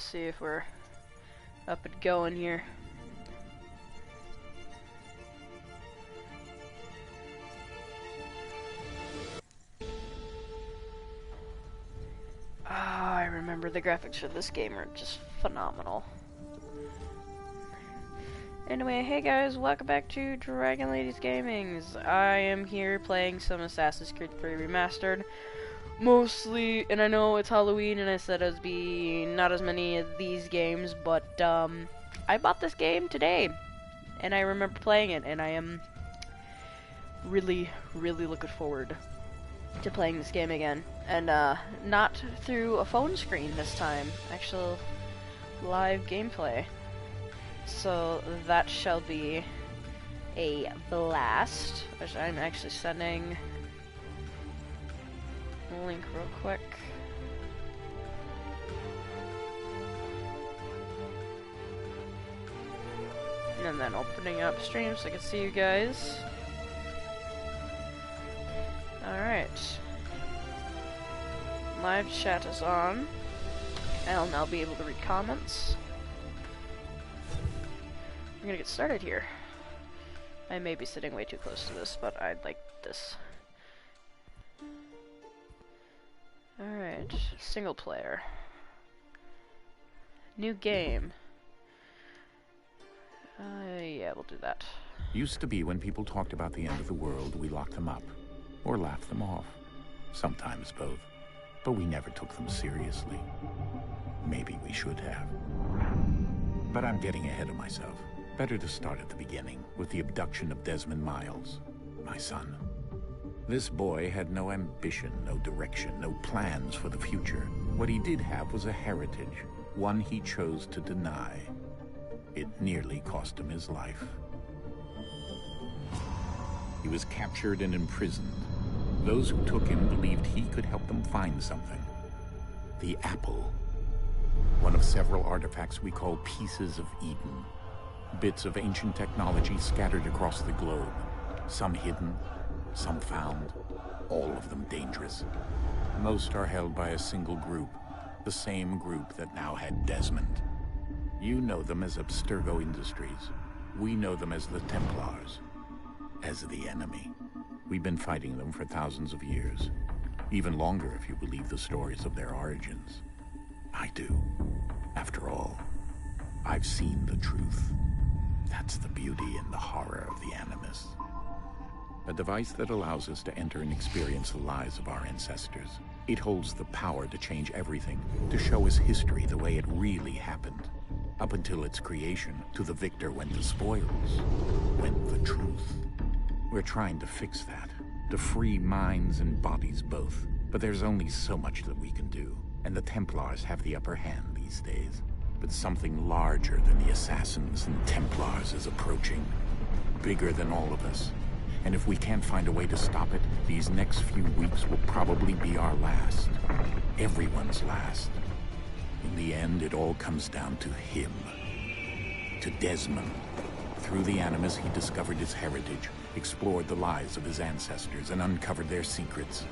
see if we're up and going here. Oh, I remember the graphics for this game are just phenomenal. Anyway, hey guys, welcome back to Dragon Ladies Gamings. I am here playing some Assassin's Creed 3 Remastered. Mostly, and I know it's Halloween and I said there'd be not as many of these games, but I bought this game today. And I remember playing it, and I am really, really looking forward to playing this game again. And not through a phone screen this time. Actual live gameplay. So that shall be a blast, which I'm actually sending a link real quick. And then opening up stream so I can see you guys. Alright. Live chat is on. I'll now be able to read comments. We're gonna get started here. I may be sitting way too close to this, but I'd like this. Alright, single player. New game. Yeah, we'll do that. Used to be when people talked about the end of the world, we locked them up. Or laughed them off. Sometimes both. But we never took them seriously. Maybe we should have. But I'm getting ahead of myself. Better to start at the beginning, with the abduction of Desmond Miles, my son. This boy had no ambition, no direction, no plans for the future. What he did have was a heritage, one he chose to deny. It nearly cost him his life. He was captured and imprisoned. Those who took him believed he could help them find something. The apple. One of several artifacts we call pieces of Eden. Bits of ancient technology scattered across the globe. Some hidden, some found, all of them dangerous. Most are held by a single group, the same group that now had Desmond. You know them as Abstergo Industries. We know them as the Templars, as the enemy. We've been fighting them for thousands of years, even longer if you believe the stories of their origins. I do. After all, I've seen the truth. That's the beauty and the horror of the Animus. A device that allows us to enter and experience the lives of our ancestors. It holds the power to change everything, to show us history the way it really happened. Up until its creation, to the victor went the spoils, went the truth. We're trying to fix that, to free minds and bodies both. But there's only so much that we can do, and the Templars have the upper hand these days. But something larger than the Assassins and Templars is approaching. Bigger than all of us. And if we can't find a way to stop it, these next few weeks will probably be our last. Everyone's last. In the end, it all comes down to him. To Desmond. Through the Animus, he discovered his heritage, explored the lives of his ancestors, and uncovered their secrets.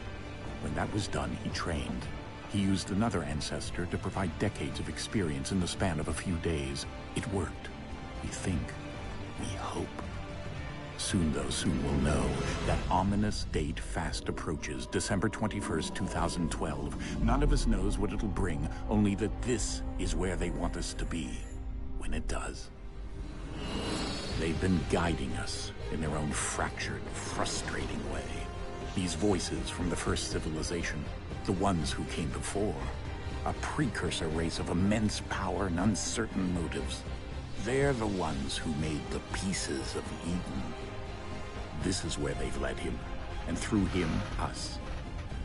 When that was done, he trained. He used another ancestor to provide decades of experience in the span of a few days. It worked. We think. We hope. Soon, though, soon we'll know. That ominous date fast approaches, December 21st, 2012. None of us knows what it'll bring, only that this is where they want us to be. When it does. They've been guiding us in their own fractured, frustrating way. These voices from the first civilization, the ones who came before. A precursor race of immense power and uncertain motives. They're the ones who made the pieces of Eden. This is where they've led him, and through him, us.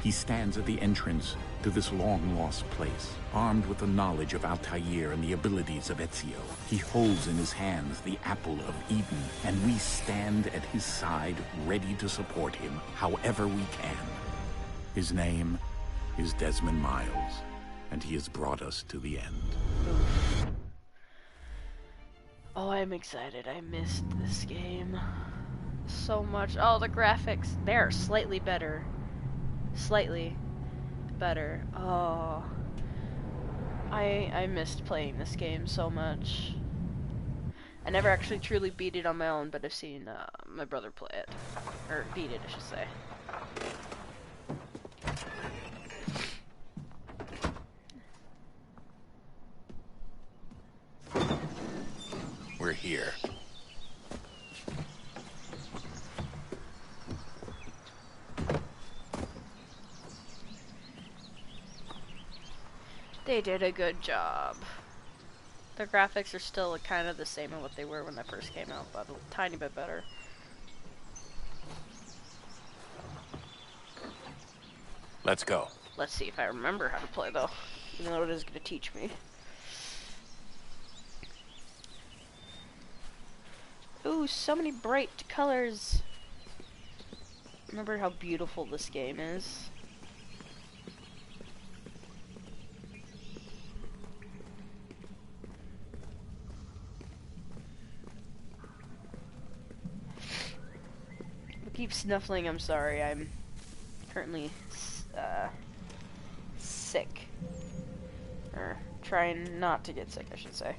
He stands at the entrance to this long-lost place, armed with the knowledge of Altair and the abilities of Ezio. He holds in his hands the apple of Eden, and we stand at his side, ready to support him however we can. His name is Desmond Miles, and he has brought us to the end. Oh, I'm excited. I missed this game so much. Oh, the graphics, they're slightly better. Slightly better. Oh. I missed playing this game so much. I never actually truly beat it on my own, but I've seen my brother play it. Or beat it, I should say. We're here. They did a good job. The graphics are still kind of the same as what they were when they first came out, but a tiny bit better. Let's go. Let's see if I remember how to play, though. Even though it is going to teach me. Ooh, so many bright colors. Remember how beautiful this game is. I keep snuffling, I'm sorry. I'm currently sick. Or trying not to get sick, I should say.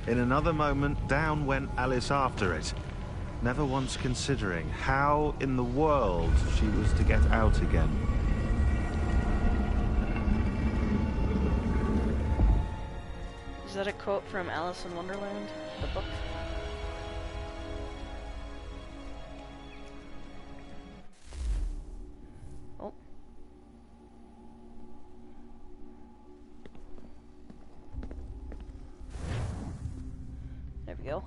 In another moment, down went Alice after it, never once considering how in the world she was to get out again. Is that a quote from Alice in Wonderland, the book? Oh. There we go.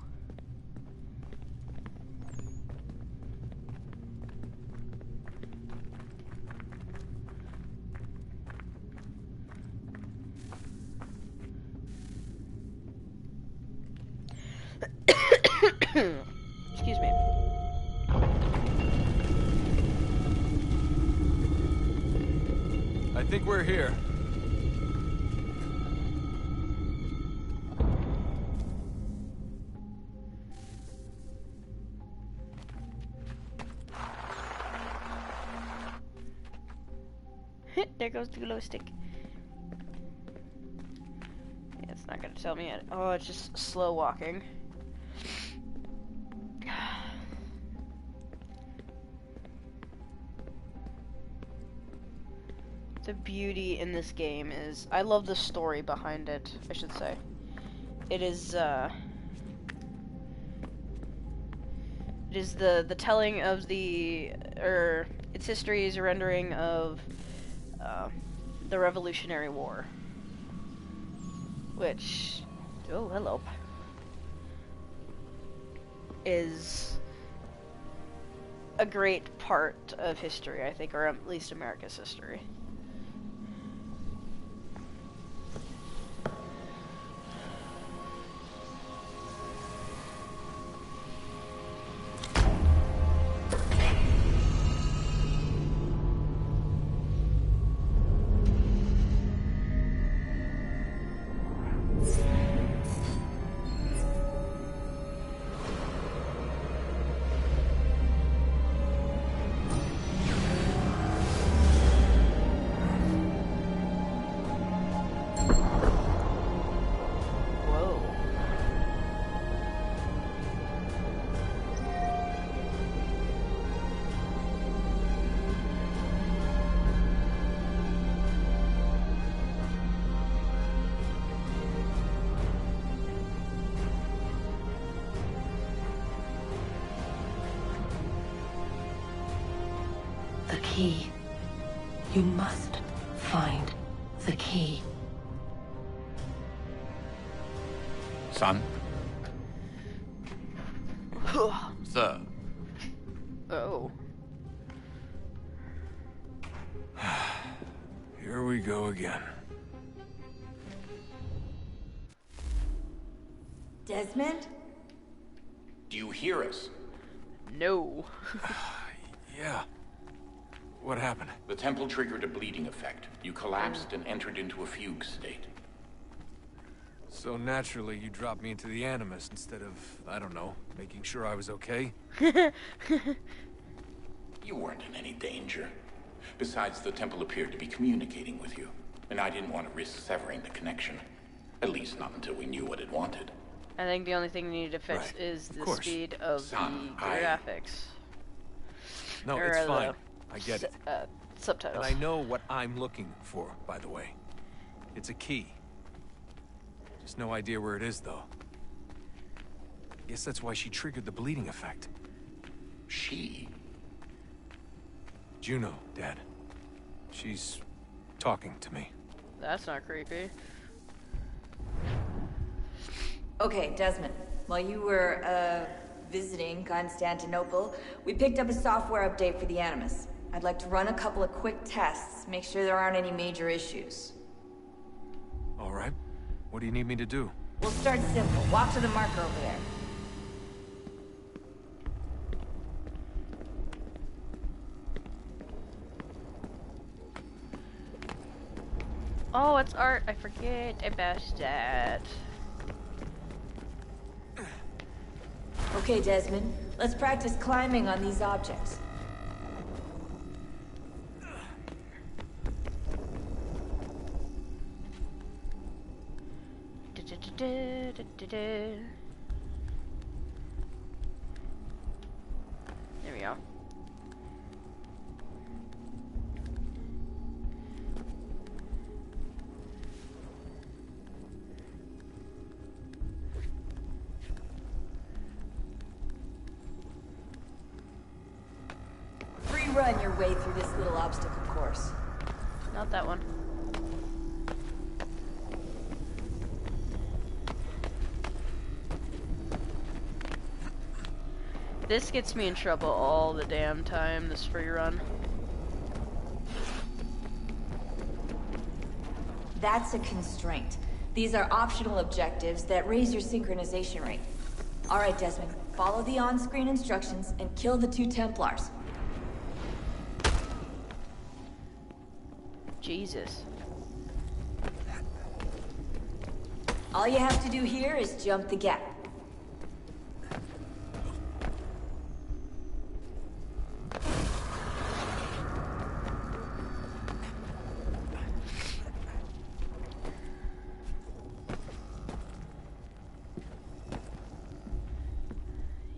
Excuse me. I think we're here. There goes the glow stick. Yeah, it's not gonna tell me yet. Oh, it's just slow walking. The beauty in this game is, I love the story behind it, I should say. It is the telling of its history is a rendering of the Revolutionary War, which, oh hello, is a great part of history, I think, or at least America's history. The key. You must find the key. Son? What's up? Oh. Here we go. we go again. Desmond? Do you hear us? No. Yeah. What happened? The temple triggered a bleeding effect. You collapsed and entered into a fugue state. So naturally, you dropped me into the Animus instead of, I don't know, making sure I was okay? You weren't in any danger. Besides, the temple appeared to be communicating with you, and I didn't want to risk severing the connection. At least not until we knew what it wanted. I think the only thing we need to fix Right, is of the course. speed of Son, the I- graphics. No, Or it's the fine. I get it. Subtitles. And I know what I'm looking for, by the way. It's a key. Just no idea where it is, though. Guess that's why she triggered the bleeding effect. She? Juno, Dad. She's talking to me. That's not creepy. Okay, Desmond. While you were, visiting Constantinople, we picked up a software update for the Animus. I'd like to run a couple of quick tests, make sure there aren't any major issues. All right. What do you need me to do? We'll start simple. Walk to the marker over there. Oh, it's art. I forget about that. Okay, Desmond. Let's practice climbing on these objects. There we go. Free run your way through this little obstacle course. Not that one. This gets me in trouble all the damn time, this free run. That's a constraint. These are optional objectives that raise your synchronization rate. Alright, Desmond. Follow the on-screen instructions and kill the 2 Templars. Jesus. All you have to do here is jump the gap.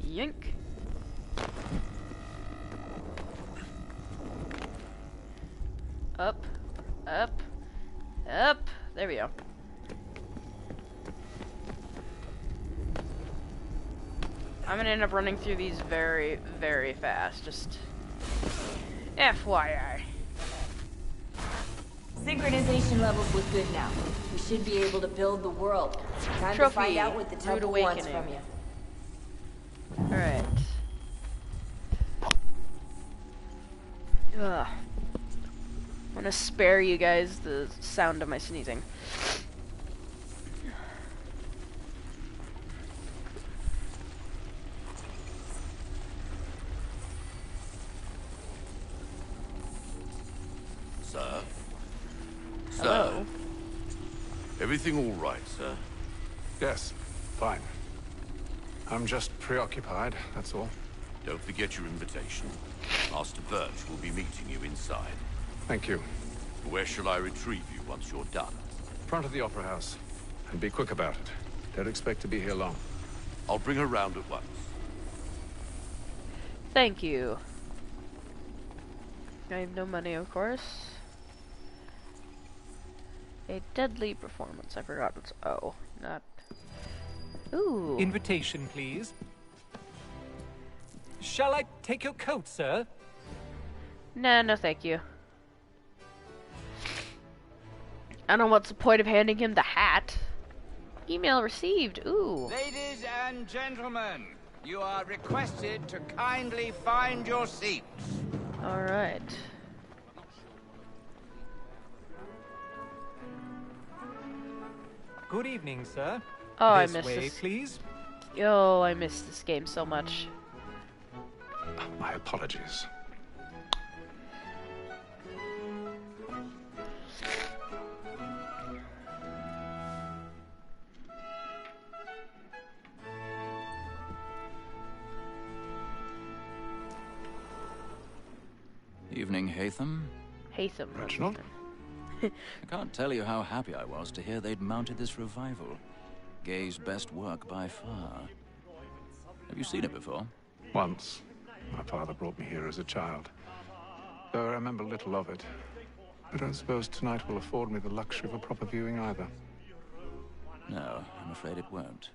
Yank. Up, up, up. There we go. I'm gonna end up running through these very, very fast. Just FYI. Synchronization levels look good now. We should be able to build the world. Time Trophy, to find out what the Rude temple wants Awakening. from you. Alright. Ugh. I'm gonna spare you guys the sound of my sneezing. Sir? Hello. Everything all right, sir? Yes, fine. I'm just preoccupied, that's all. Don't forget your invitation. Master Birch will be meeting you inside. Thank you. Where shall I retrieve you once you're done? Front of the Opera House. And be quick about it. Don't expect to be here long. I'll bring her round at once. Thank you. I have no money, of course. A deadly performance. I forgot what's. Oh, not. Ooh. Invitation, please. Shall I take your coat, sir? Nah, no thank you. I don't know what's the point of handing him the hat. Email received. Ooh. Ladies and gentlemen, you are requested to kindly find your seats. Alright. Good evening, sir. Oh, I This missed way, this. please. Oh, I missed this game so much. My apologies. Evening, Hatham. Hatham. Reginald? I can't tell you how happy I was to hear they'd mounted this revival. Gay's best work by far. Have you seen it before? Once. My father brought me here as a child. Though I remember little of it. I don't suppose tonight will afford me the luxury of a proper viewing either. No, I'm afraid it won't.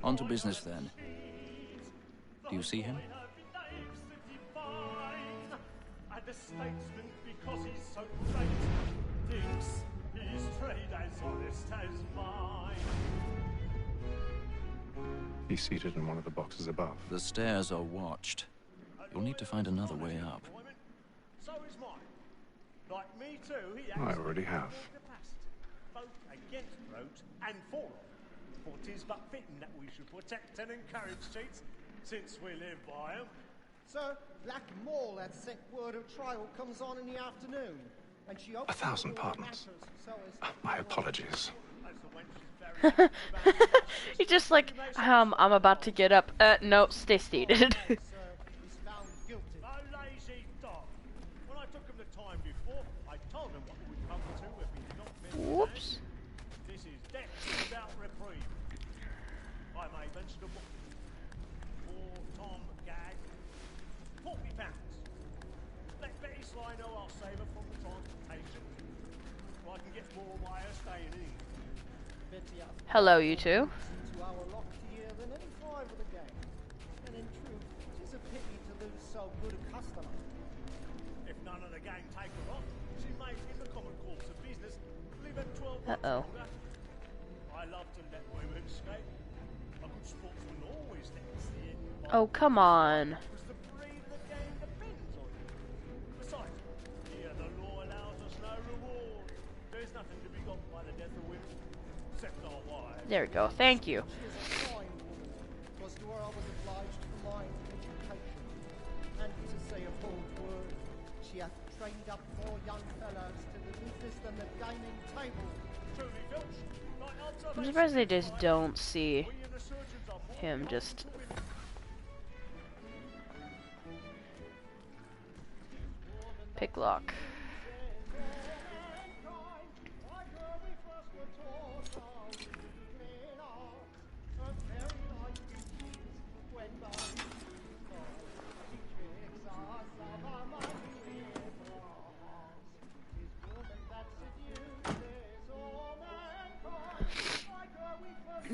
On to business then. Do you see him? The statesman, because he's so great, thinks his trade as honest as mine. He's seated in one of the boxes above. The stairs are watched. You'll need to find another way up. So is mine. Like me too, he I already have. both against roads and for them. For 'tis but fitting that we should protect and encourage cheats, since we live by 'em. Sir, Black Mall had sent word of trial comes on in the afternoon. And she 1,000 pardons. My apologies. He's just like, I'm about to get up. No, stay seated. No lazy dog. When I took him the time before, I told him what would come to if he's not been. Whoops. This is death without reprieve. I may mention the book. Poor Tom Gag. £40. Let Betty Sly know I'll save her from the transportation. So I can get more of my staying in. Hello, you two. To our loftier than any five of the game. And in truth, it is a pity to lose so good a customer. If none of the gang take her off, she may, in the common course of business, live at 12 months Uh-oh. longer. I love to let women skate. A good sportsman always lets the end. Oh, come on. Because the breed of the game depends on it. Besides, here the law allows us no reward. There's nothing to be got by the death of women, except our wives. There we go. Thank you. She is a fine woman. 'Twas to her I was obliged for mine education. And to say a bold word, she hath trained up more young fellows to the business than the gaming table. Truly, Filch, like I'm surprised they just don't see him just... Pick lock.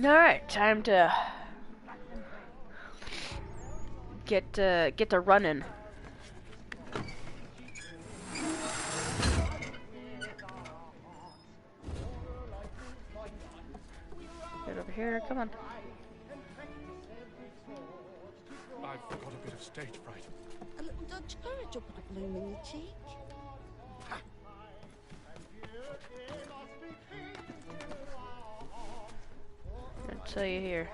Alright, time to get to running. Get over here, come on. I've got a bit of stage fright. A little Dutch courage will put a bloom in your cheek. I'll tell you here.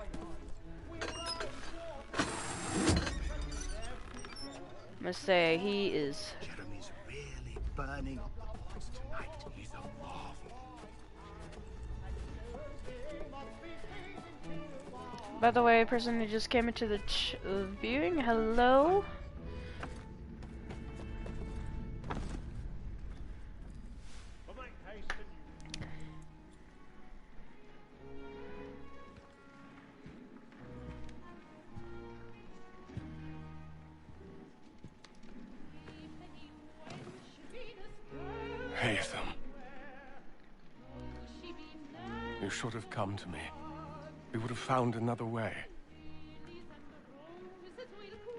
I'm gonna say he is. Jeremy's really burning upwards tonight. He's a marvel. By the way, person who just came into the viewing, hello. Hatham. You should have come to me. We would have found another way.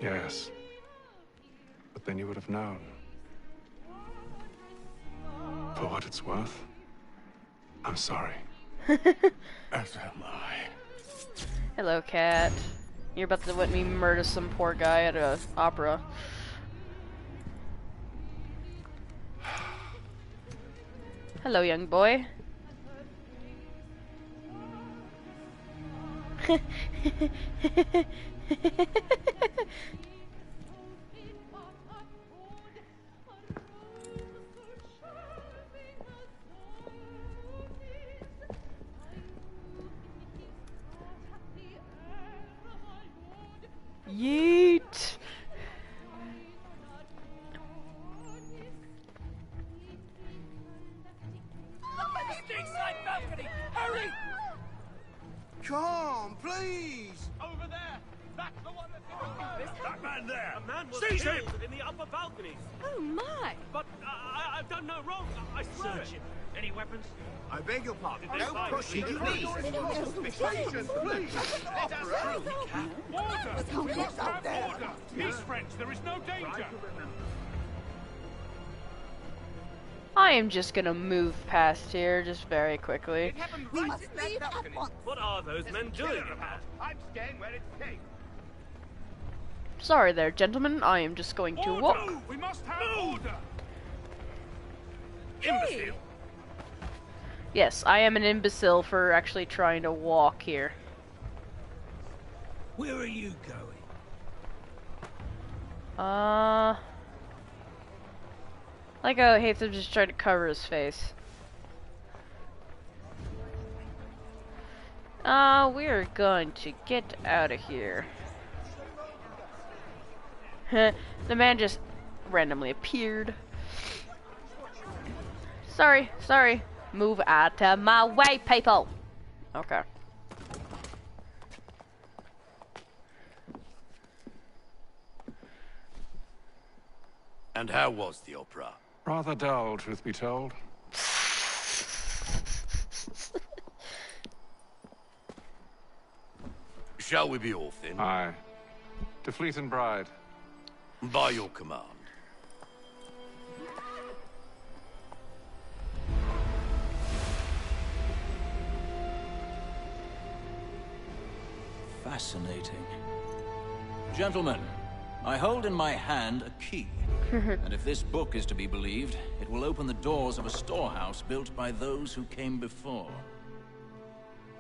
Yes. But then you would have known. For what it's worth, I'm sorry. As am I. Hello, cat. You're about to let me murder some poor guy at a opera. Hello, young boy. Yeet. Inside balcony! Hurry! Come on, please! Over there! That's the one that's That man there! A man was Seize him! killed in the upper balconies. Oh my! But I've done no wrong. I swear it. Any weapons? I beg your pardon. Did they Don't find push it, you? please! Please. Please! Let us through! Order! We must have order! Peace, friends, there is no danger! I am just gonna move past here just very quickly. It happened right in that balcony. What are those men doing? I'm staying where it's safe. Sorry there, gentlemen. I am just going to walk. We must have order! Imbecile! Yes, I am an imbecile for actually trying to walk here. Where are you going? Like how Hatham just tried to cover his face. We're going to get out of here. The man just randomly appeared. Sorry. Move out of my way, people. Okay. And how was the opera? Rather dull, truth be told. Shall we be off then? Aye. To Fleet and Bride. By your command. Fascinating. Gentlemen, I hold in my hand a key. And if this book is to be believed, it will open the doors of a storehouse built by those who came before.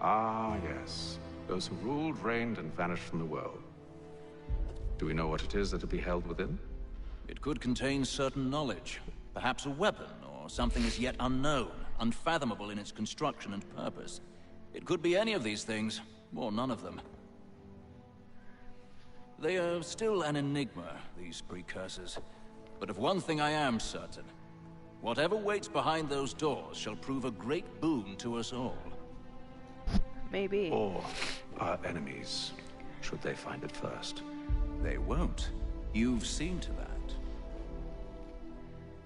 Ah, yes. Those who ruled, reigned, and vanished from the world. Do we know what it is that will be held within? It could contain certain knowledge. Perhaps a weapon, or something as yet unknown, unfathomable in its construction and purpose. It could be any of these things, or none of them. They are still an enigma, these precursors. But of one thing I am certain. Whatever waits behind those doors shall prove a great boon to us all. Maybe. Or our enemies, should they find it first. They won't. You've seen to that.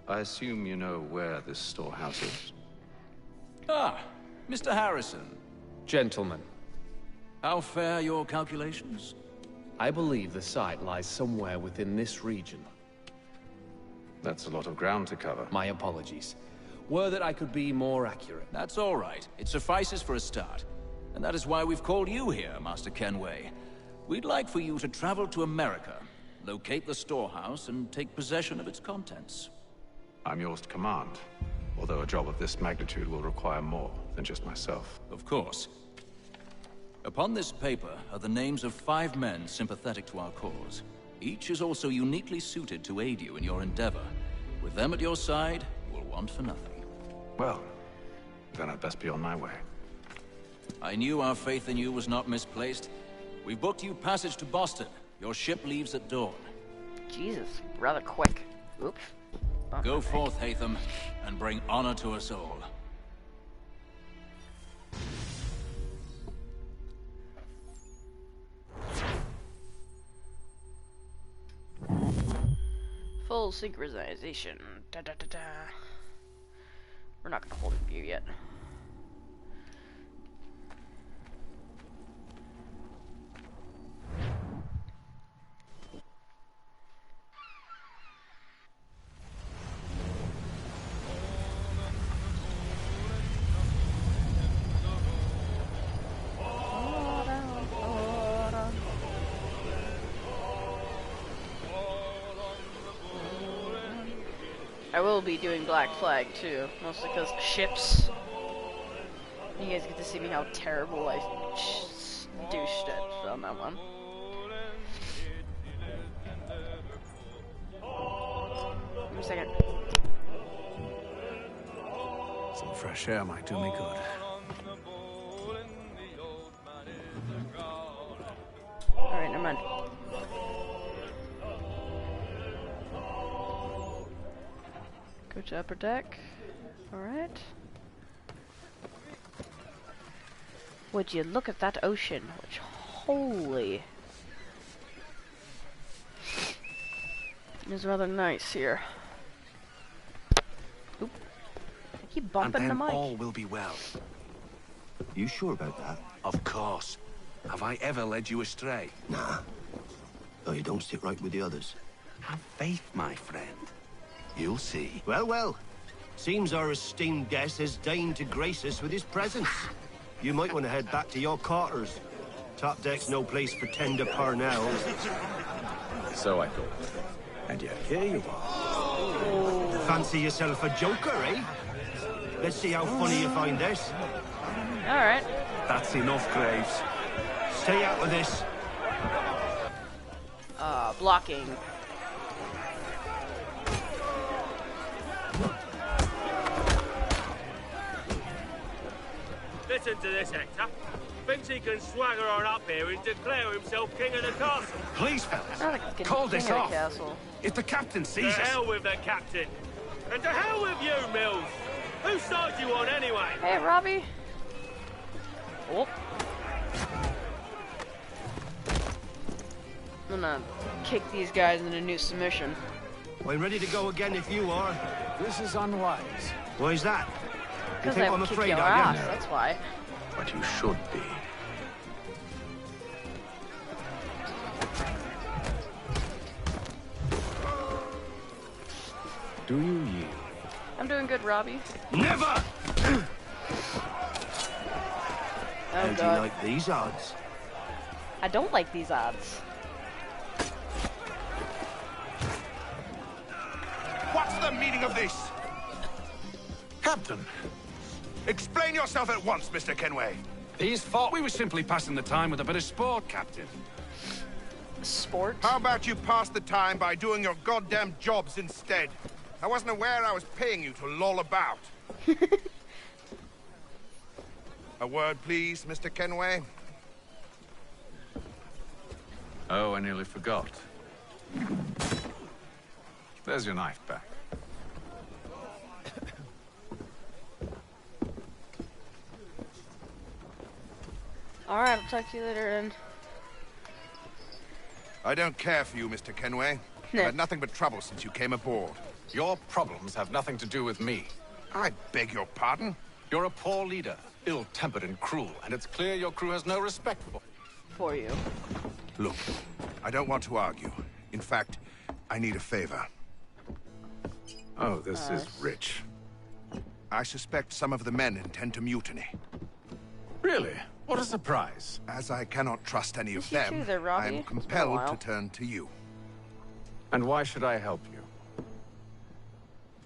I assume you know where this storehouse is? Ah, Mr. Harrison. Gentlemen, How fare your calculations? I believe the site lies somewhere within this region. That's a lot of ground to cover. My apologies. Were that I could be more accurate. That's all right. It suffices for a start. And that is why we've called you here, Master Kenway. We'd like for you to travel to America, locate the storehouse, and take possession of its contents. I'm yours to command, although a job of this magnitude will require more than just myself. Of course. Upon this paper are the names of 5 men sympathetic to our cause. Each is also uniquely suited to aid you in your endeavor. With them at your side, you will want for nothing. Well, then I'd best be on my way. I knew our faith in you was not misplaced. We've booked you passage to Boston. Your ship leaves at dawn. Jesus, rather quick. Oops. Go forth, Hatham, and bring honor to us all. Full synchronization. Da da da da. We're not gonna hold in view yet. I will be doing Black Flag too, mostly because ships. You guys get to see me how terrible I douched it on that one. Give me a second. Some fresh air might do me good. Alright, never mind. Go to upper deck. Alright. Would you look at that ocean? Which, holy... is rather nice here. Oop. I keep bumping the mic. All will be well. You sure about that? Of course. Have I ever led you astray? Nah. Though you don't sit right with the others. Have faith, my friend. You'll see. Well, well. Seems our esteemed guest has deigned to grace us with his presence. You might want to head back to your quarters. Top deck's no place for tender parnells. So I thought. And yet here you are. Fancy yourself a joker, eh? Let's see how funny you find this. Alright. That's enough, Graves. Stay out of this. Blocking. Listen to this, Hector. Thinks he can swagger on up here and declare himself king of the castle. Please, fellas, Not like call this off. Castle. If the captain To sees us... hell with the captain. And to hell with you, Mills. Whose side you on, anyway? Hey, Robbie. Oh. I'm gonna kick these guys into new submission. I'm ready to go again if you are. This is unwise. Why's that? You Because think I I'm would kick afraid, your are ass, you? that's why. But you should be. Do you yield? I'm doing good, Robbie. Never! Oh, How do you God. like these odds? I don't like these odds. What's the meaning of this? Captain, Explain yourself at once, Mr. Kenway. these thought we were simply passing the time with a bit of sport, Captain. Sport? How about you pass the time by doing your goddamn jobs instead? I wasn't aware I was paying you to loll about. A word, please, Mr. Kenway. Oh, I nearly forgot. There's your knife back. Alright, I'll talk to you later, and... I don't care for you, Mr. Kenway. I've had nothing but trouble since you came aboard. Your problems have nothing to do with me. I beg your pardon? You're a poor leader, ill-tempered and cruel, and it's clear your crew has no respect for you. Look, I don't want to argue. In fact, I need a favor. Oh, this is rich. I suspect some of the men intend to mutiny. Really? What a surprise. As I cannot trust any of you them, too there, Robbie? I am It's been a compelled while. to turn to you. And why should I help you?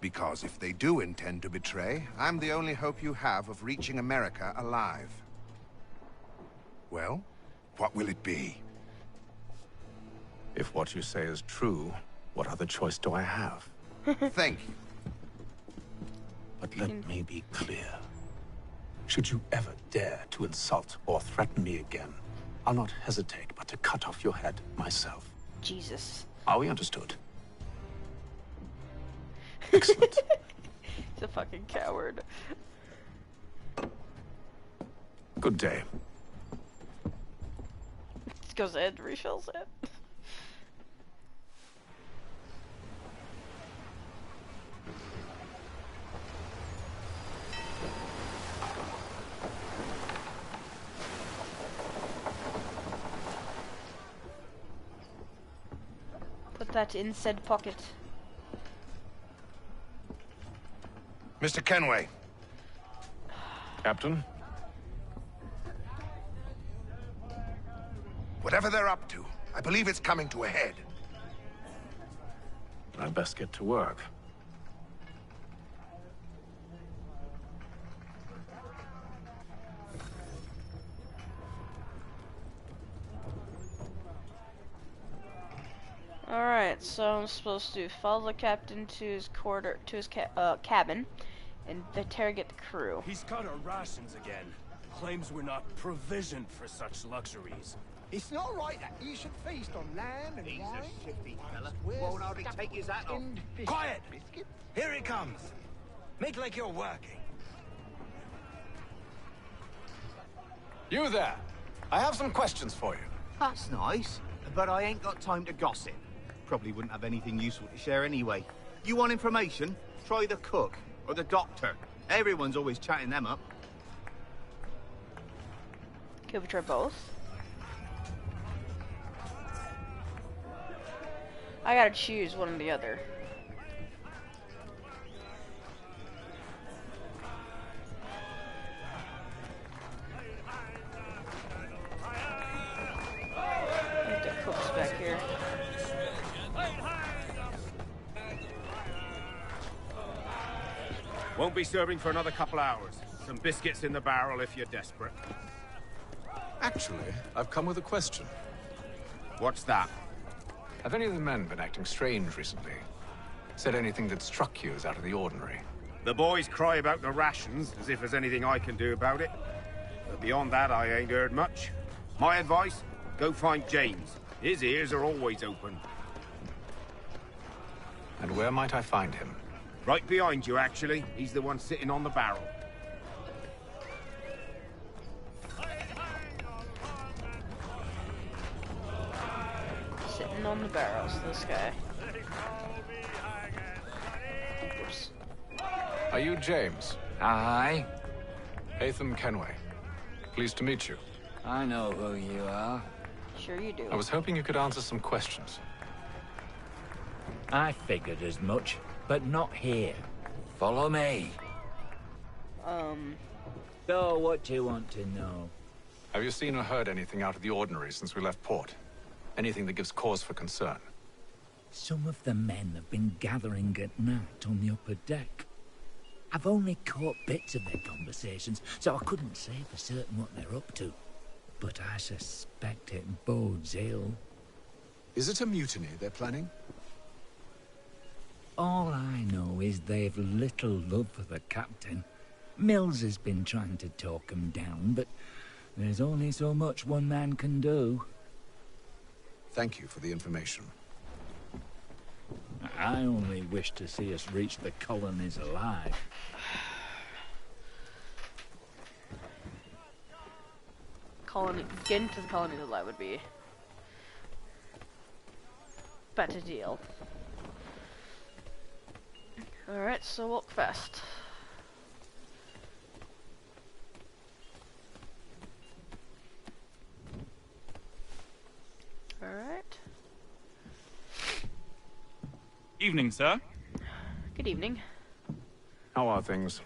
Because if they do intend to betray, I'm the only hope you have of reaching America alive. Well, what will it be? If what you say is true, what other choice do I have? Thank you. But let me be clear. Should you ever dare to insult or threaten me again, I'll not hesitate but to cut off your head myself. Jesus. Are we understood? Excellent. He's a fucking coward. Good day. Just goes in, refills it. Put that in said pocket. Mr. Kenway. Captain? Whatever they're up to, I believe it's coming to a head. I'd best get to work. Alright, so I'm supposed to follow the captain to his cabin and interrogate the crew. He's cut our rations again. Claims we're not provisioned for such luxuries. It's not right that he should feast on lamb and wine. He's a shifty fella. We're Won't hardly stuck take his with hat off. tinned fish. Quiet! Biscuit. Here it comes. Make like you're working. You there. I have some questions for you. That's nice, but I ain't got time to gossip. Probably wouldn't have anything useful to share anyway. You want information? Try the cook or the doctor. Everyone's always chatting them up. Could we try both? I gotta choose one or the other. Get the cooks back here. Won't be serving for another couple hours. Some biscuits in the barrel if you're desperate. Actually, I've come with a question. What's that? Have any of the men been acting strange recently? Said anything that struck you as out of the ordinary? The boys cry about the rations, as if there's anything I can do about it. But beyond that, I ain't heard much. My advice, go find James. His ears are always open. And where might I find him? Right behind you, actually. He's the one sitting on the barrel. Sitting on the barrels, this guy. Oops. Are you James? Aye. Hatham Kenway. Pleased to meet you. I know who you are. Sure you do. I was hoping you could answer some questions. I figured as much, but not here. Follow me. So, what do you want to know? Have you seen or heard anything out of the ordinary since we left port? Anything that gives cause for concern? Some of the men have been gathering at night on the upper deck. I've only caught bits of their conversations, so I couldn't say for certain what they're up to. But I suspect it bodes ill. Is it a mutiny they're planning? All I know is they've little love for the captain. Mills has been trying to talk him down, but there's only so much one man can do. Thank you for the information. I only wish to see us reach the colonies alive. Getting to the colonies alive would be better deal. Alright, so walk fast. Alright. Evening, sir. Good evening. How are things?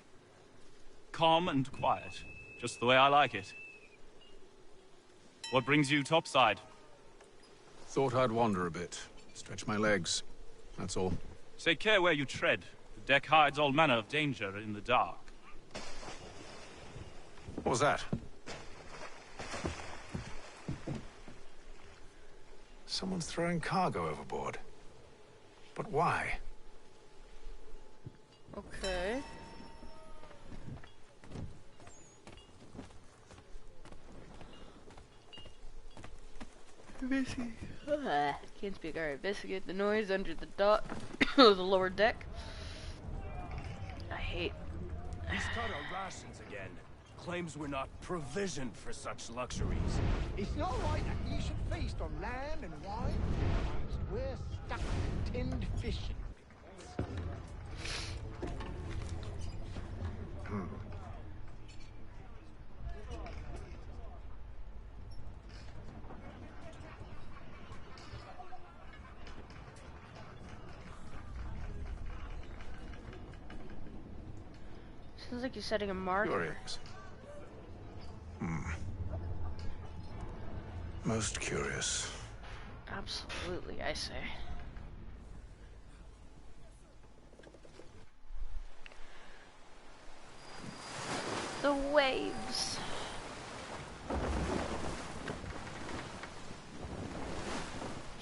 Calm and quiet. Just the way I like it. What brings you topside? Thought I'd wander a bit. Stretch my legs. That's all. Take care where you tread. The deck hides all manner of danger in the dark. What was that? Someone's throwing cargo overboard. But why? Okay. Can't speak. Alright, investigate the noise under the dock, the lower deck. I hate. He's cut our rations again. Claims we're not provisioned for such luxuries. It's not right that he should feast on lamb and wine. We're stuck with tinned fish. Sounds like you're setting a mark. Curious. Most curious. Absolutely, I say. The waves.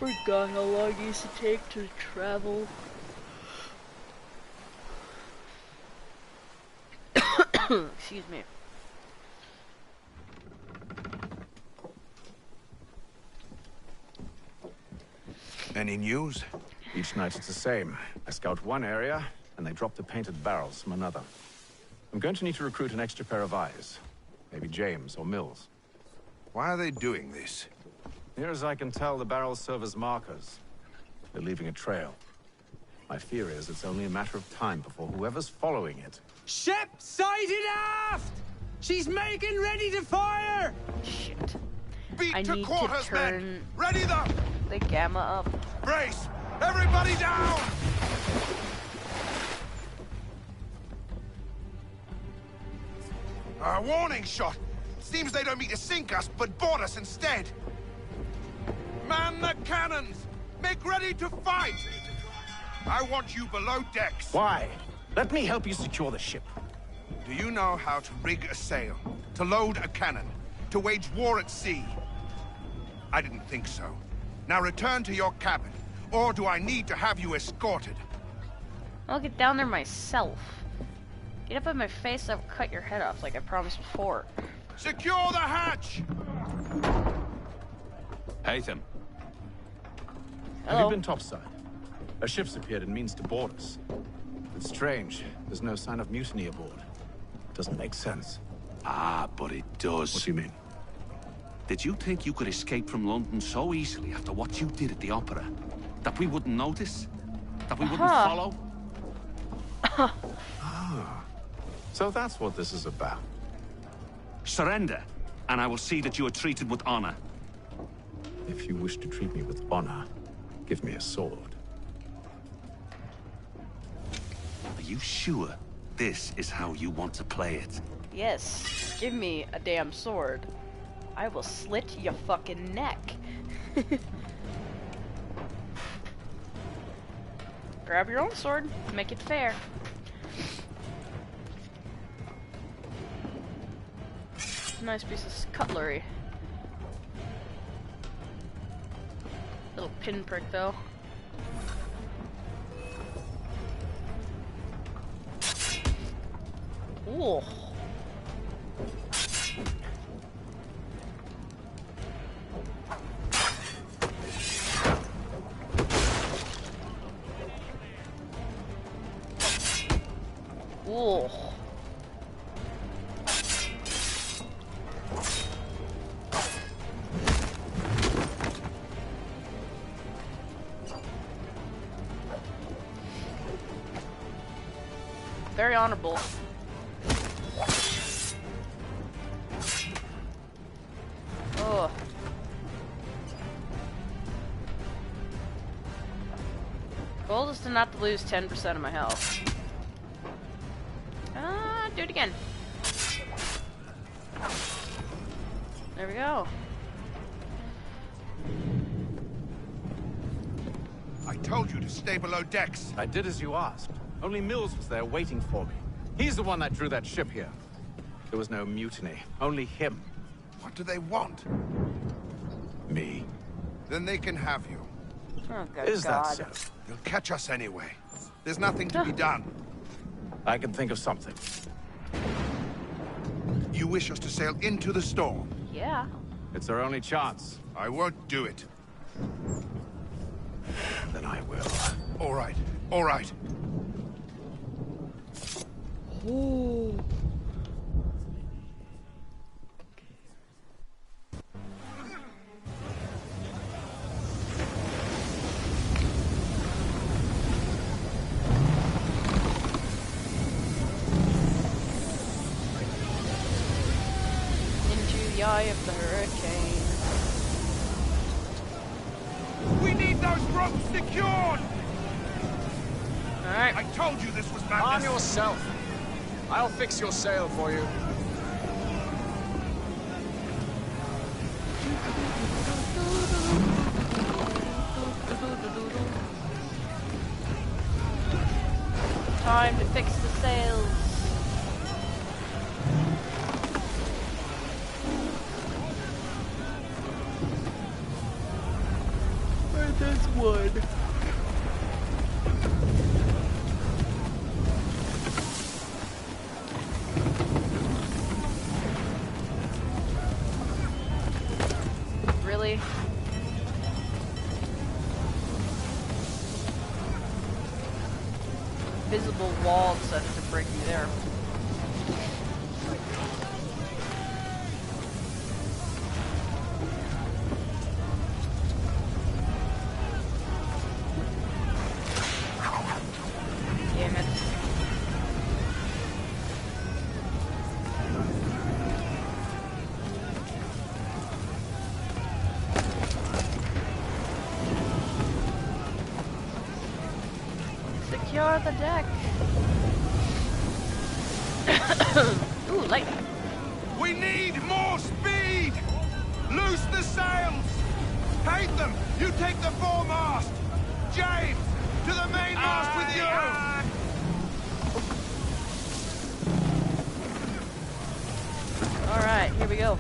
forgot how long it used to take to travel. Excuse me. Any news? Each night it's the same. I scout one area, and they drop the painted barrels from another. I'm going to need to recruit an extra pair of eyes. Maybe James or Mills. Why are they doing this? Near as I can tell, the barrels serve as markers. They're leaving a trail. My fear is it's only a matter of time before whoever's following it... Ship sighted aft! She's making ready to fire! Shit. Beat I to need quarters, to turn men! Ready the gamma up. Brace! Everybody down! A warning shot! Seems they don't mean to sink us, but board us instead! Man the cannons! Make ready to fight! I want you below decks. Why? Let me help you secure the ship. Do you know how to rig a sail? To load a cannon? To wage war at sea? I didn't think so. Now return to your cabin, or do I need to have you escorted? I'll get down there myself. Get up in my face, I'll cut your head off like I promised before. Secure the hatch! Haytham. Hello. Have you been topside? A ship's appeared and means to board us. It's strange. There's no sign of mutiny aboard. Doesn't make sense. Ah, but it does. What do you mean? Did you think you could escape from London so easily after what you did at the opera? That we wouldn't notice? That we wouldn't follow? So that's what this is about. Surrender, and I will see that you are treated with honor. If you wish to treat me with honor, give me a sword. Are you sure this is how you want to play it? Yes, give me a damn sword. I will slit your fucking neck. Grab your own sword, make it fair. Nice piece of cutlery. Little pinprick though. Ooh. Ooh. Very honorable. Oh. Goal is to not lose 10% of my health. Do it again. There we go. I told you to stay below decks. I did as you asked. Only Mills was there waiting for me. He's the one that drew that ship here. There was no mutiny. Only him. What do they want? Me. Then they can have you. Oh, good Is God. that so? They'll catch us anyway. There's nothing to be done. I can think of something. You wish us to sail into the storm? Yeah. It's our only chance. I won't do it. Then I will. All right. All right. Ooh. Into the eye of the hurricane. We need those ropes secured! Alright. I told you this was madness. Arm yourself. I'll fix your sail for you. Time to fix the sails. Where'd this one. Really? Visible wall decided to break me there. Damn it. Secure the deck. Ooh, lightning. We need more speed! Loose the sails! Paint them! You take the foremast! James! To the mainmast with you! Alright, here we go.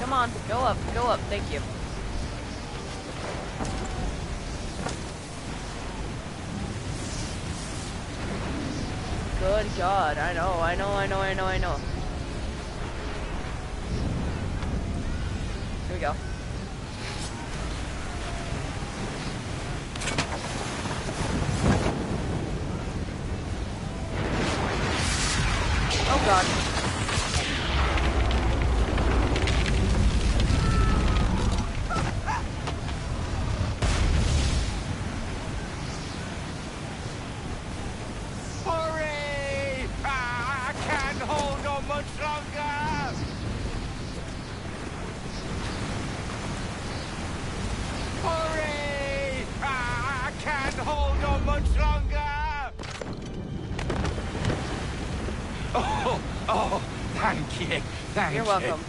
Come on, go up, thank you. Good God, I know. Here we go. Oh God. Hurry! I can't hold on much longer! Hurry! I can't hold on much longer! Oh, thank you. Thank you. You're welcome.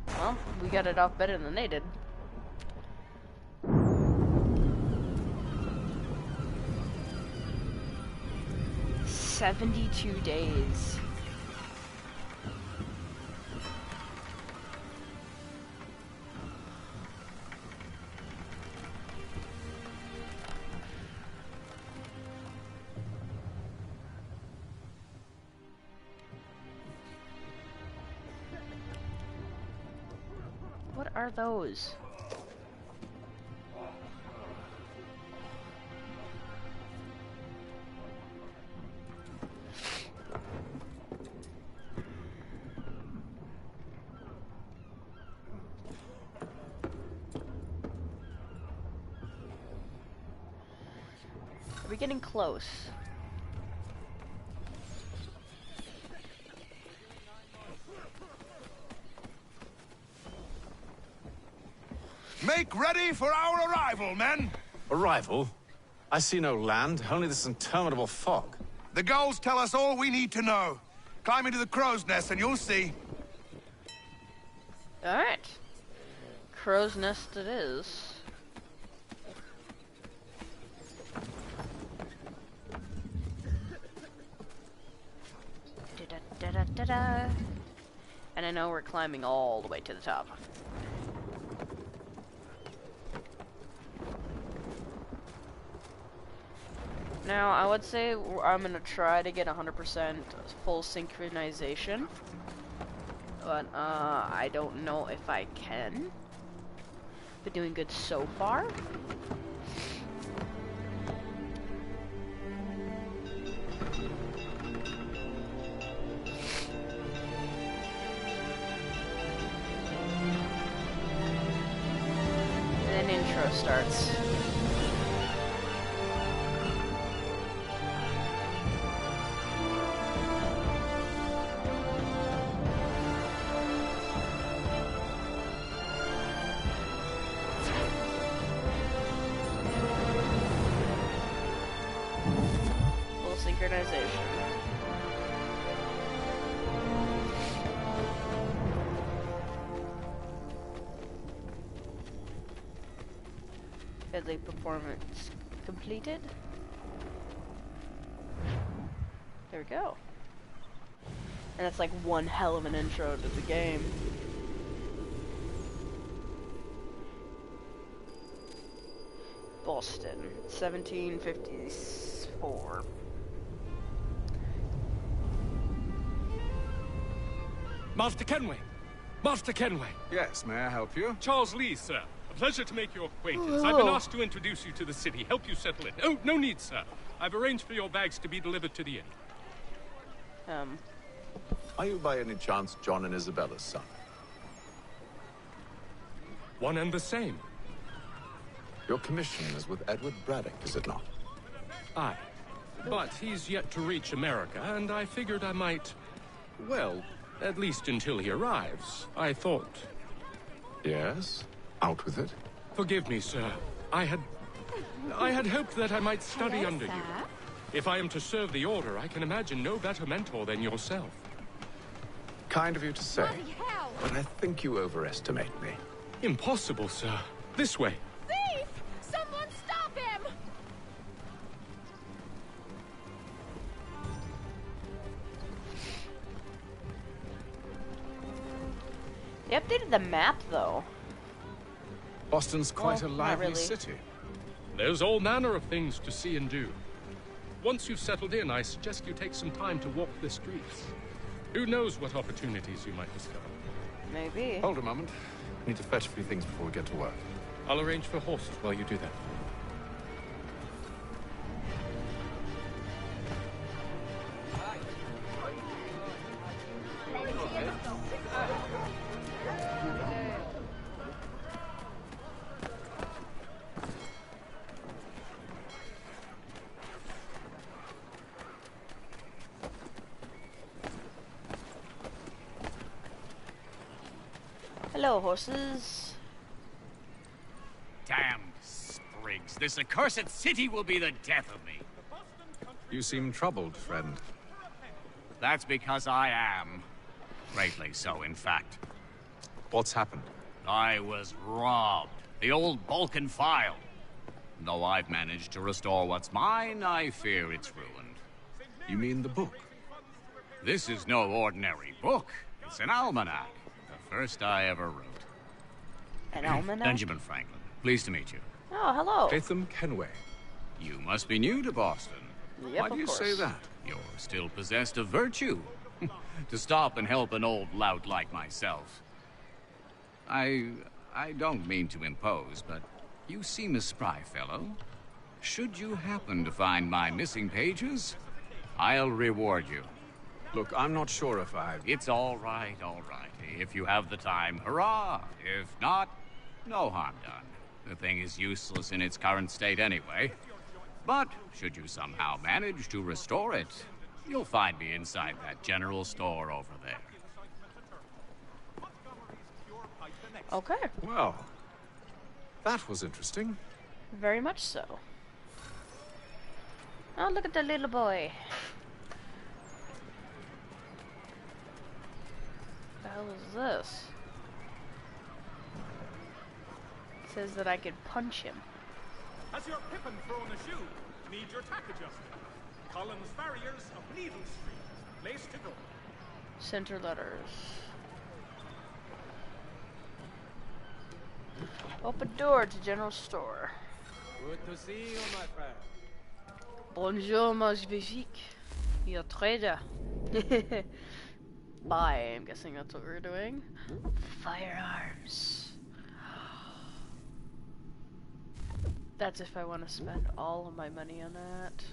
Well, we got it off better than they did. "72 days. What are those? Are we getting close? Make ready for our arrival, men! Arrival? I see no land, only this interminable fog. The gulls tell us all we need to know. Climb into the crow's nest and you'll see. Alright. Crow's nest it is. Da-da-da-da-da-da. And I know we're climbing all the way to the top. Now, I would say I'm gonna try to get 100% full synchronization, but I don't know if I can. But doing good so far. And then intro starts. Synchronization. Deadly performance completed. There we go. And that's like one hell of an intro to the game. Boston, 1754. Master Kenway! Master Kenway! Yes, may I help you? Charles Lee, sir. A pleasure to make your acquaintance. I've been asked to introduce you to the city, help you settle in. Oh, no need, sir. I've arranged for your bags to be delivered to the inn. Are you by any chance John and Isabella's son? One and the same. Your commission is with Edward Braddock, is it not? Aye. But he's yet to reach America, and I figured I might... Well, at least until he arrives, I thought. Yes? Out with it. Forgive me, sir. I had hoped that I might study under you. If I am to serve the Order, I can imagine no better mentor than yourself. Kind of you to say, but I think you overestimate me. Impossible, sir. This way. Thief! Someone stop him! They updated the map, though. Boston's quite a Well, not lively really. city. There's all manner of things to see and do. Once you've settled in, I suggest you take some time to walk the streets. Who knows what opportunities you might discover. Maybe. Hold a moment. I need to fetch a few things before we get to work. I'll arrange for horses while you do that. Hello, horses. Damned sprigs. This accursed city will be the death of me. You seem troubled, friend. That's because I am. Greatly so, in fact. What's happened? I was robbed. The old Balkan file. Though I've managed to restore what's mine, I fear it's ruined. You mean the book? This is no ordinary book. It's an almanac. The first I ever wrote. An almanac? Benjamin Franklin. Pleased to meet you. Oh, hello. Latham Kenway. You must be new to Boston. Yep, Why do you of say course. that? You're still possessed of virtue. To stop and help an old lout like myself. I don't mean to impose, but you seem a spry fellow. Should you happen to find my missing pages, I'll reward you. Look, I'm not sure if I... It's all right, all right. If you have the time, hurrah! If not, no harm done. The thing is useless in its current state anyway. But should you somehow manage to restore it, you'll find me inside that general store over there. Okay. Well, that was interesting. Very much so. Oh, look at the little boy. What the hell is this? It says that I could punch him. Has your pippin thrown a shoe? Need your tack adjusted? Collins Farriers of Needle Street. Place to go. Center letters. Open door to general store. Good to see you, my friend. Bonjour, magnifique. You're trader. Buy, I'm guessing that's what we're doing. Firearms. That's if I want to spend all of my money on that.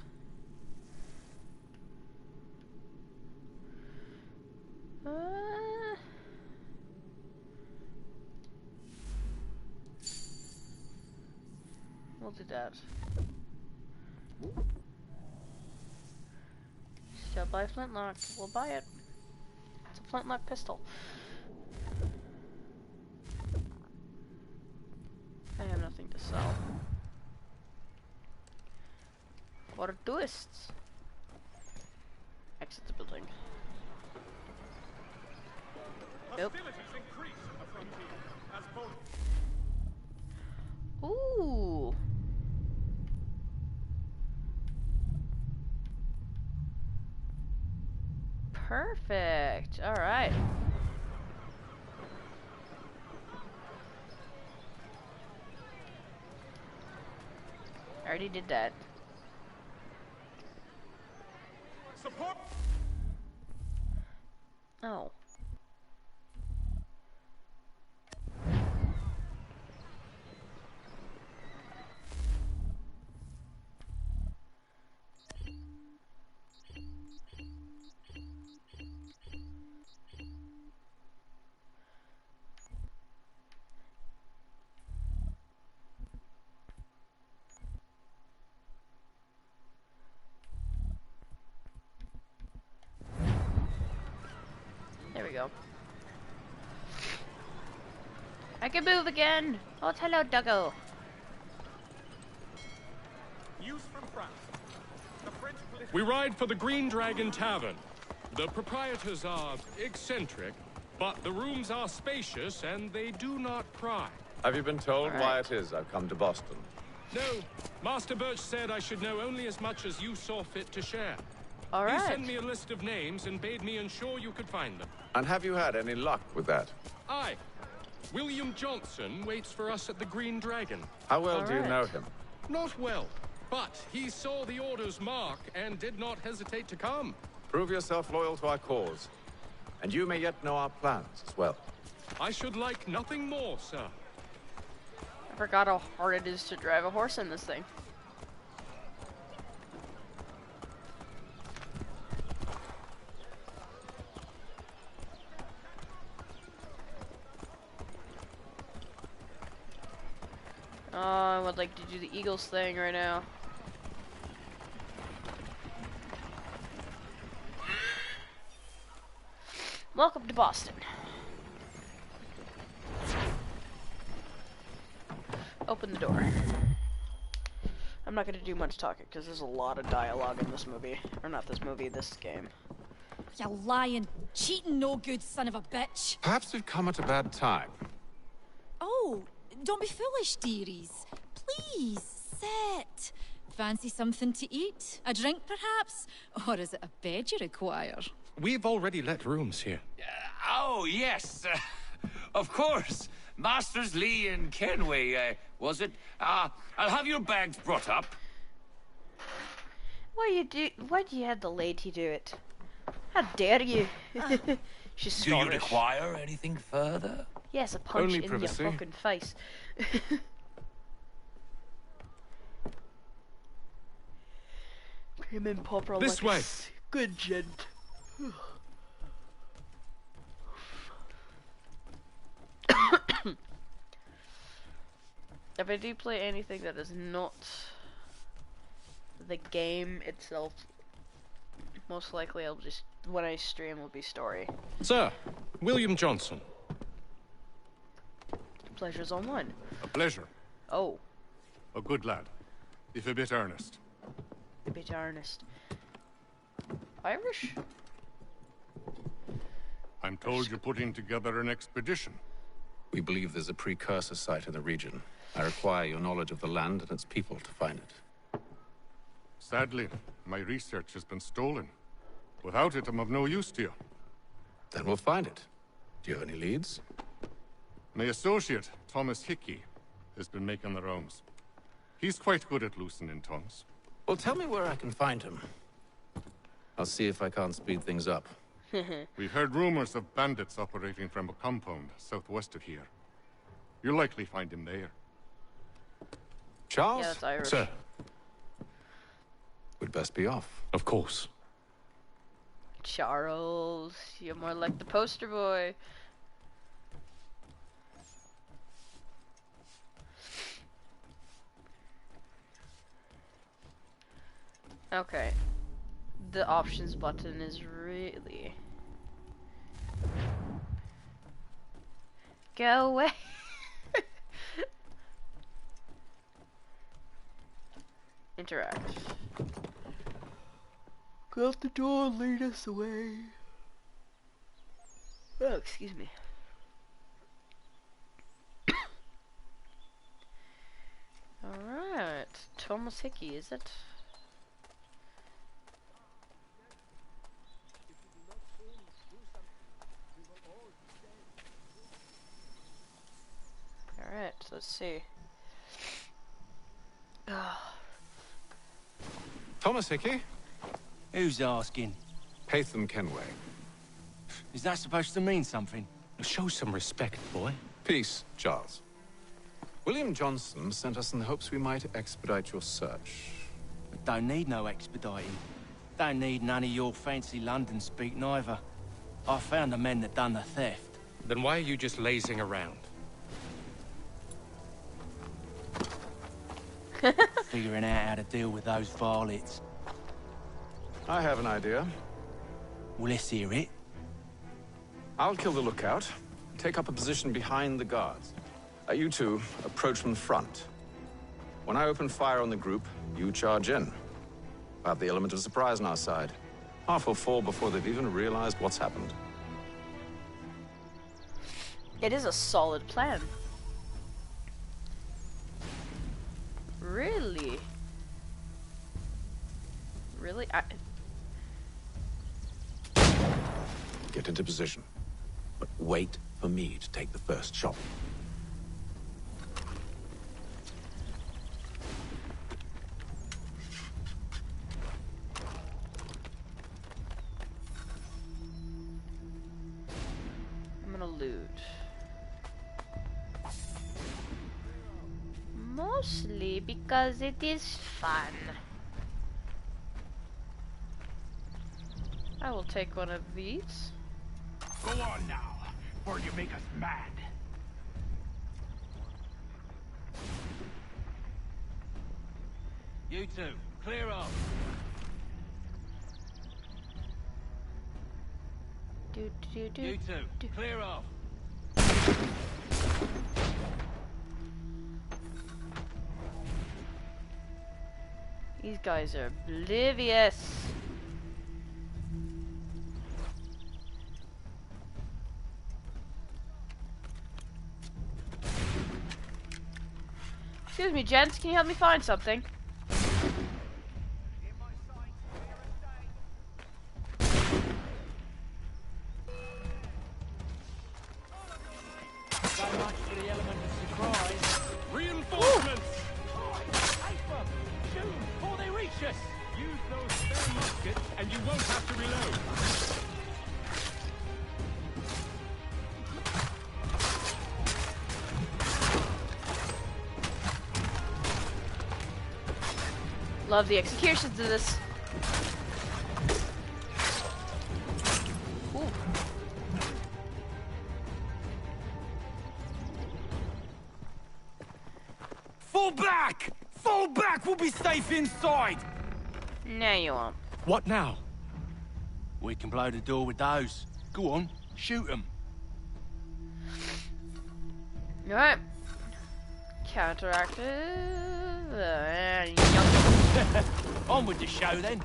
We'll do that. Still buy flintlock. We'll buy it. It's a flintlock pistol. I have nothing to sell. For tourists. Exit the building. Nope. Hostilities increase on the frontier as both Ooh. Perfect. Alright. Already did that. Support. Oh. There we go. I can move again. Oh, hello, Duggo. News from France. The French We ride for the Green Dragon Tavern. The proprietors are eccentric, but the rooms are spacious and they do not pry. Have you been told why it is I've come to Boston? No, Master Birch said I should know only as much as you saw fit to share. All He right. sent me a list of names and bade me ensure you could find them. And have you had any luck with that? Aye. William Johnson waits for us at the Green Dragon. How well do you know him? Not well, but he saw the order's mark and did not hesitate to come. Prove yourself loyal to our cause. And you may yet know our plans as well. I should like nothing more, sir. I forgot how hard it is to drive a horse in this thing. Oh, I would like to do the Eagles thing right now. Welcome to Boston. Open the door. I'm not going to do much talking because there's a lot of dialogue in this movie. Or not this movie, this game. You lying, cheating, no good son of a bitch. Perhaps we've come at a bad time. Oh, don't be foolish, dearies. Please, sit. Fancy something to eat? A drink, perhaps? Or is it a bed you require? We've already let rooms here. Oh, yes. Of course. Masters Lee and Kenway, was it? I'll have your bags brought up. Why do you have the lady do it? How dare you? She's Do you Scottish. require anything further? Yes, a punch Only in privacy. your fucking face. Prim and proper This like way. Good gent. If I do play anything that is not the game itself, most likely I'll just, when I stream, will be story. Sir, William Johnson. Pleasure's on one. A pleasure. Oh, A good lad. If a bit earnest. a bit earnest. Irish? I'm told you're putting together an expedition. We believe there's a precursor site in the region. I require your knowledge of the land and its people to find it. Sadly, my research has been stolen. Without it, I'm of no use to you. Then we'll find it. Do you have any leads? My associate, Thomas Hickey, has been making the rounds. He's quite good at loosening tongues. Well, tell me where I can find him. I'll see if I can't speed things up. We've heard rumors of bandits operating from a compound southwest of here. You'll likely find him there. Charles? Yeah, that's Irish. Sir. We'd best be off. Of course. Charles, you're more like the poster boy. Okay. The options button is really... Go away! Interact. Go out the door and lead us away. Oh, excuse me. Alright. Thomas Hickey, is it? Let's see. Thomas Hickey? Who's asking? Haytham Kenway. Is that supposed to mean something? Show some respect, boy. Peace, Charles. William Johnson sent us in the hopes we might expedite your search. Don't need no expediting. Don't need none of your fancy London speak neither. I found the men that done the theft. Then why are you just lazing around? Figuring out how to deal with those varlets. I have an idea. Well, let's hear it. I'll kill the lookout, take up a position behind the guards. You two approach from the front. When I open fire on the group, you charge in. We'll have the element of surprise on our side. Half will fall before they've even realized what's happened. It is a solid plan. Really? Really? Get into position. But wait for me to take the first shot. I'm gonna loot. Mostly because it is fun. I will take one of these. Go on now, or you make us mad. You two, clear off. You two, clear off. These guys are oblivious. Excuse me, gents, can you help me find something? So much for the element of surprise. Reinforcements! Shoot before they reach us! Use those spare muskets and you won't have to reload. Love the executions of this. Ooh. Fall back! Fall back! We'll be safe inside! No, you won't. What now? We can blow the door with those. Go on, shoot them. Alright. Counteractive. On with the show then.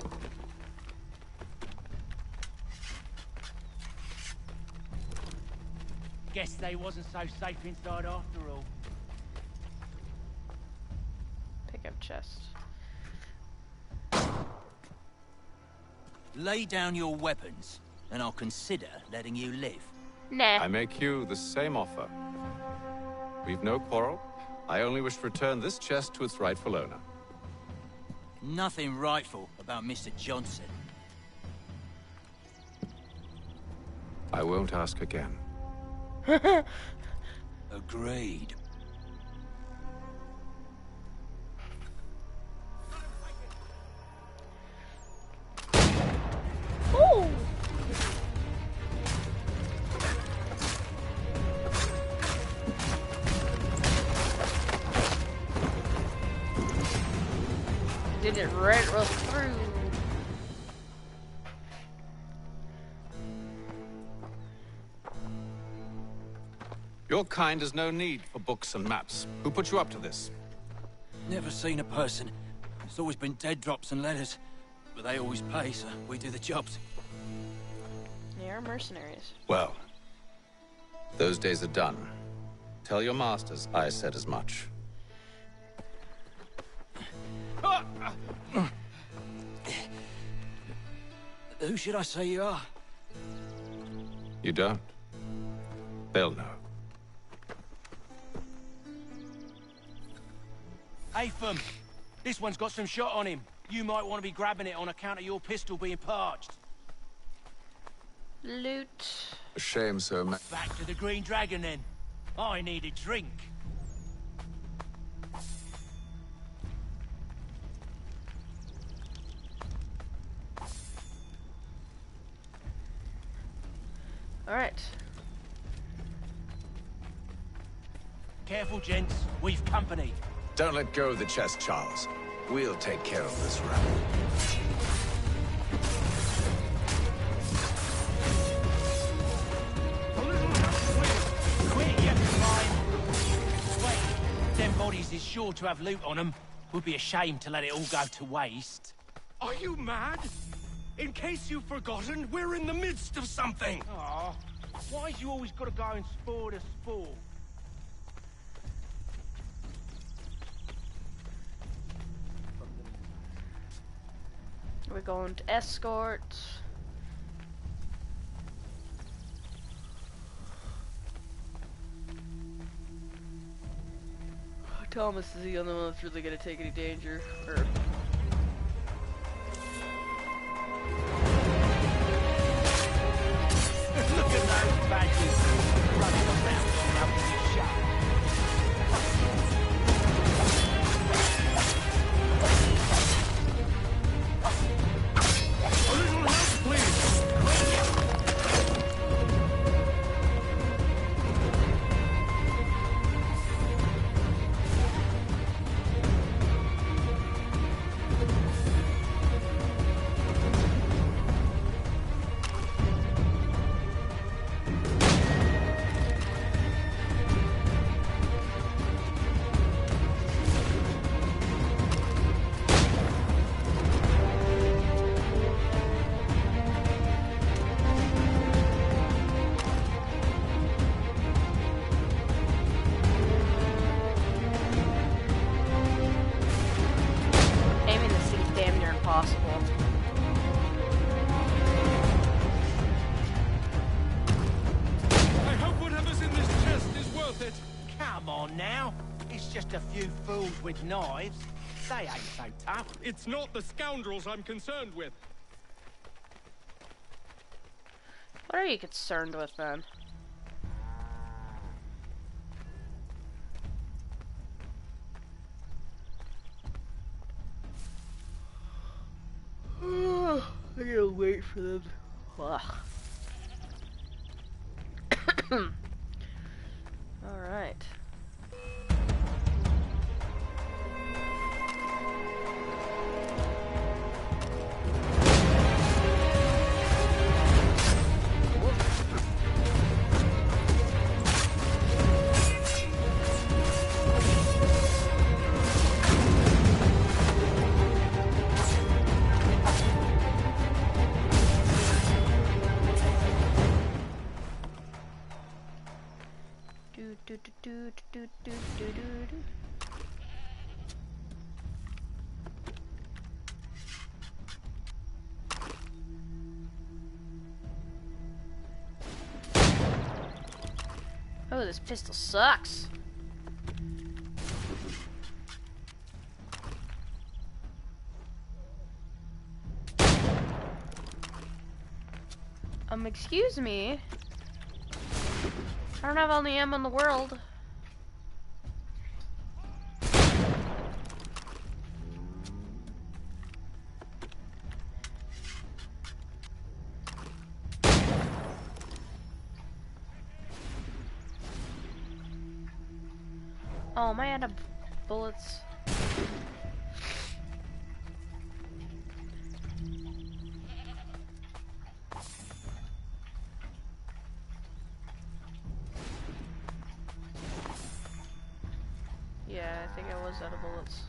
Guess they wasn't so safe inside after all. Pick up chest. Lay down your weapons, and I'll consider letting you live. Nah. I make you the same offer. We've no quarrel. I only wish to return this chest to its rightful owner. Nothing rightful about Mr. Johnson. I won't ask again. Agreed. Ooh. Did it right through. Your kind has no need for books and maps. Who put you up to this? Never seen a person. It's always been dead drops and letters. But they always pay, so we do the jobs. They are mercenaries. Well, those days are done. Tell your masters I said as much. Who should I say you are? You don't. They'll know. Atham, this one's got some shot on him. You might want to be grabbing it on account of your pistol being parched. Loot. A shame, sir. Back to the Green Dragon, then. I need a drink. Alright. Careful, gents. We've company. Don't let go of the chest, Charles. We'll take care of this rabble. Quick, you climb. Wait, them bodies is sure to have loot on them. Would be a shame to let it all go to waste. Are you mad? In case you've forgotten, we're in the midst of something. Aw, why's you always gotta go and spoil the sport? We're going to escort. Thomas is the only one that's really gonna take any danger. Or Look at those badges running around on lovely shop. A little help, please. aiming this thing's damn near impossible. I hope whatever's in this chest is worth it. Come on now. It's just a few fools with knives. They ain't so tough. It's not the scoundrels I'm concerned with. What are you concerned with, man? I gotta wait for them. Alright. Oh, this pistol sucks. Excuse me. I don't have all the ammo in the world. Oh, am I out of bullets? Yeah, I think I was out of bullets.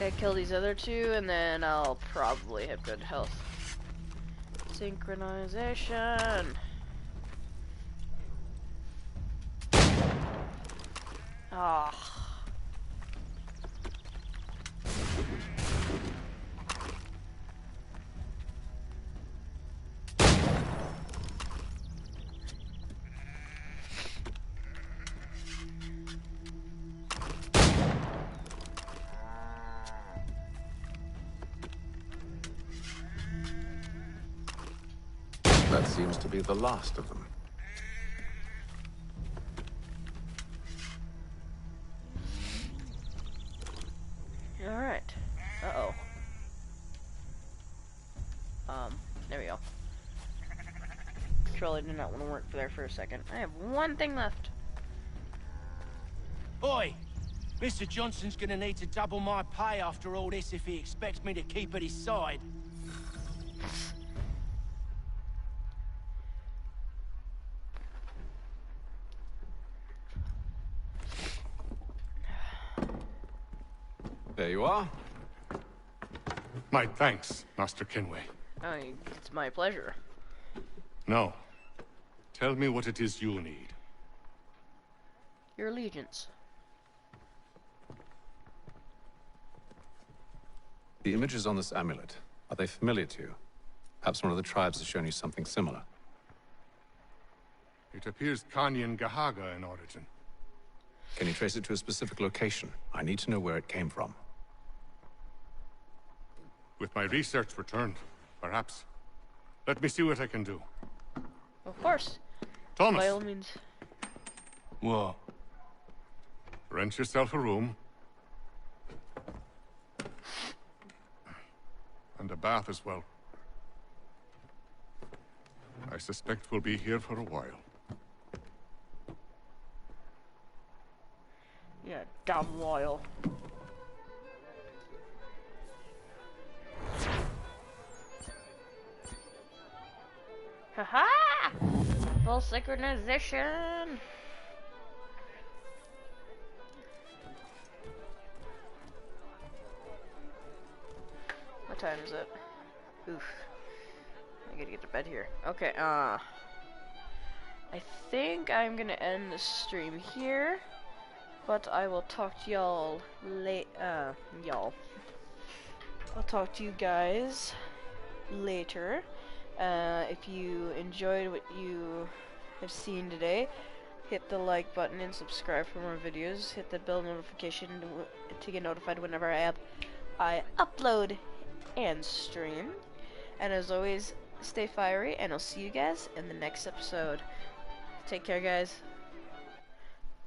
I kill these other two, and then I'll probably have good health. Synchronization. Ah. That seems to be the last of them. Alright. Uh-oh. There we go. Controller did not want to work there for a second. I have one thing left. Oi! Mr. Johnson's gonna need to double my pay after all this if he expects me to keep at his side. There you are. My thanks, Master Kenway. It's my pleasure. Now, tell me what it is you'll need. Your allegiance. The images on this amulet, are they familiar to you? Perhaps one of the tribes has shown you something similar. It appears Kanyan Gahaga in origin. Can you trace it to a specific location? I need to know where it came from. With my research returned, perhaps. Let me see what I can do. Of course. Thomas! By all means. What? Rent yourself a room. And a bath as well. I suspect we'll be here for a while. Yeah, damn while. Haha! Full synchronization! What time is it? Oof. I gotta get to bed here. Okay, I think I'm gonna end the stream here, but I will talk to y'all I'll talk to you guys later. If you enjoyed what you have seen today, hit the like button and subscribe for more videos. Hit the bell notification to get notified whenever I upload and stream. And as always, stay fiery, and I'll see you guys in the next episode. Take care, guys.